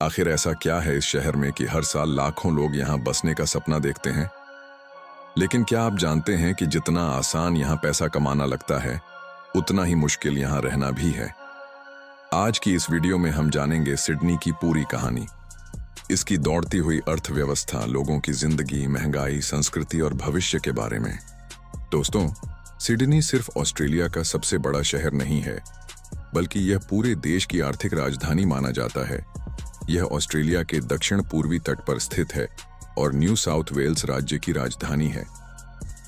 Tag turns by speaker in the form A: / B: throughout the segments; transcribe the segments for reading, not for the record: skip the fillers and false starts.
A: आखिर ऐसा क्या है इस शहर में कि हर साल लाखों लोग यहाँ बसने का सपना देखते हैं। लेकिन क्या आप जानते हैं कि जितना आसान यहाँ पैसा कमाना लगता है, उतना ही मुश्किल यहाँ रहना भी है। आज की इस वीडियो में हम जानेंगे सिडनी की पूरी कहानी, इसकी दौड़ती हुई अर्थव्यवस्था, लोगों की जिंदगी, महंगाई, संस्कृति और भविष्य के बारे में। दोस्तों, सिडनी सिर्फ ऑस्ट्रेलिया का सबसे बड़ा शहर नहीं है, बल्कि यह पूरे देश की आर्थिक राजधानी माना जाता है। यह ऑस्ट्रेलिया के दक्षिण पूर्वी तट पर स्थित है और न्यू साउथ वेल्स राज्य की राजधानी है।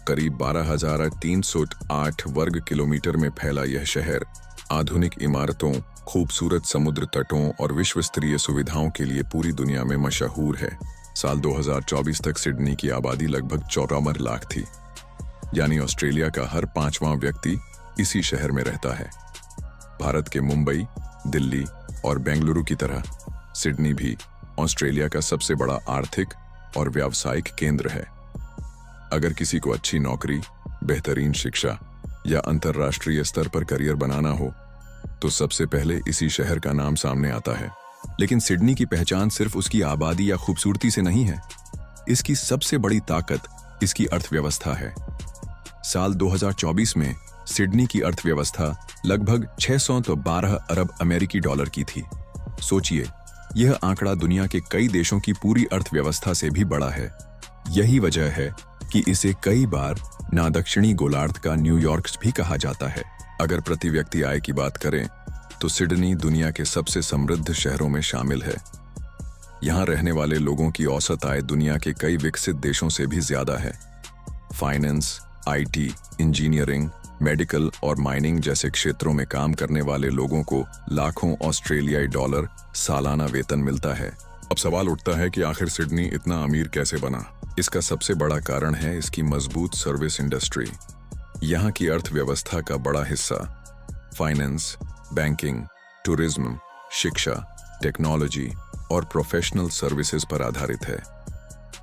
A: करीब 12,308 वर्ग किलोमीटर में फैला यह शहर आधुनिक इमारतों, खूबसूरत समुद्र तटों और विश्व स्तरीय सुविधाओं के लिए पूरी दुनिया में मशहूर है। साल 2024 तक सिडनी की आबादी लगभग 54 लाख थी, यानी ऑस्ट्रेलिया का हर 5वां व्यक्ति इसी शहर में रहता है। भारत के मुंबई, दिल्ली और बेंगलुरु की तरह सिडनी भी ऑस्ट्रेलिया का सबसे बड़ा आर्थिक और व्यावसायिक केंद्र है। अगर किसी को अच्छी नौकरी, बेहतरीन शिक्षा या अंतर्राष्ट्रीय स्तर पर करियर बनाना हो, तो सबसे पहले इसी शहर का नाम सामने आता है। लेकिन सिडनी की पहचान सिर्फ उसकी आबादी या खूबसूरती से नहीं है। इसकी सबसे बड़ी ताकत इसकी अर्थव्यवस्था है। साल 2024 में सिडनी की अर्थव्यवस्था लगभग 612 अरब अमेरिकी डॉलर की थी। सोचिए, यह आंकड़ा दुनिया के कई देशों की पूरी अर्थव्यवस्था से भी बड़ा है। यही वजह है कि इसे कई बार दक्षिणी गोलार्ध का न्यूयॉर्क भी कहा जाता है। अगर प्रति व्यक्ति आय की बात करें, तो सिडनी दुनिया के सबसे समृद्ध शहरों में शामिल है। यहाँ रहने वाले लोगों की औसत आय दुनिया के कई विकसित देशों से भी ज्यादा है। फाइनेंस, आईटी, इंजीनियरिंग, मेडिकल और माइनिंग जैसे क्षेत्रों में काम करने वाले लोगों को लाखों ऑस्ट्रेलियाई डॉलर सालाना वेतन मिलता है। अब सवाल उठता है कि आखिर सिडनी इतना अमीर कैसे बना। इसका सबसे बड़ा कारण है इसकी मजबूत सर्विस इंडस्ट्री। यहाँ की अर्थव्यवस्था का बड़ा हिस्सा फाइनेंस, बैंकिंग, टूरिज्म, शिक्षा, टेक्नोलॉजी और प्रोफेशनल सर्विसेज पर आधारित है।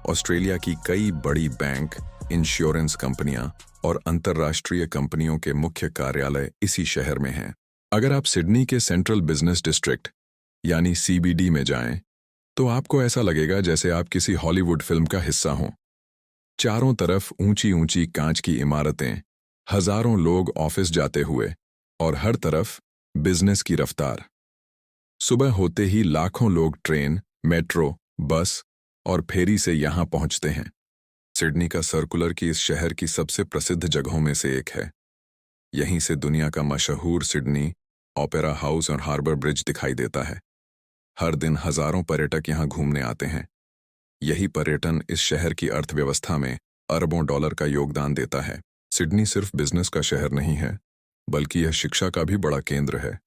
A: ऑस्ट्रेलिया की कई बड़ी बैंक, इंश्योरेंस कंपनियां और अंतर्राष्ट्रीय कंपनियों के मुख्य कार्यालय इसी शहर में हैं। अगर आप सिडनी के सेंट्रल बिजनेस डिस्ट्रिक्ट यानी सीबीडी में जाएं, तो आपको ऐसा लगेगा जैसे आप किसी हॉलीवुड फिल्म का हिस्सा हों। चारों तरफ ऊंची ऊंची कांच की इमारतें, हजारों लोग ऑफिस जाते हुए और हर तरफ बिजनेस की रफ्तार। सुबह होते ही लाखों लोग ट्रेन, मेट्रो, बस और फेरी से यहां पहुंचते हैं। सिडनी का सर्कुलर की इस शहर की सबसे प्रसिद्ध जगहों में से एक है। यहीं से दुनिया का मशहूर सिडनी ओपेरा हाउस और हार्बर ब्रिज दिखाई देता है। हर दिन हजारों पर्यटक यहां घूमने आते हैं। यही पर्यटन इस शहर की अर्थव्यवस्था में अरबों डॉलर का योगदान देता है। सिडनी सिर्फ बिजनेस का शहर नहीं है, बल्कि यह शिक्षा का भी बड़ा केंद्र है।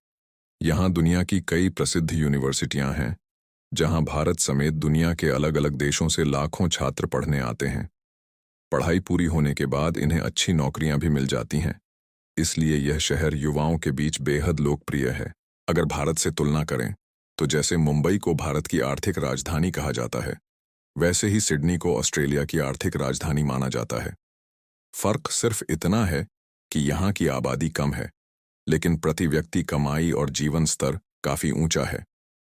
A: यहाँ दुनिया की कई प्रसिद्ध यूनिवर्सिटियां हैं, जहां भारत समेत दुनिया के अलग अलग देशों से लाखों छात्र पढ़ने आते हैं। पढ़ाई पूरी होने के बाद इन्हें अच्छी नौकरियां भी मिल जाती हैं। इसलिए यह शहर युवाओं के बीच बेहद लोकप्रिय है। अगर भारत से तुलना करें, तो जैसे मुंबई को भारत की आर्थिक राजधानी कहा जाता है, वैसे ही सिडनी को ऑस्ट्रेलिया की आर्थिक राजधानी माना जाता है। फर्क सिर्फ इतना है कि यहाँ की आबादी कम है, लेकिन प्रति व्यक्ति कमाई और जीवन स्तर काफी ऊंचा है।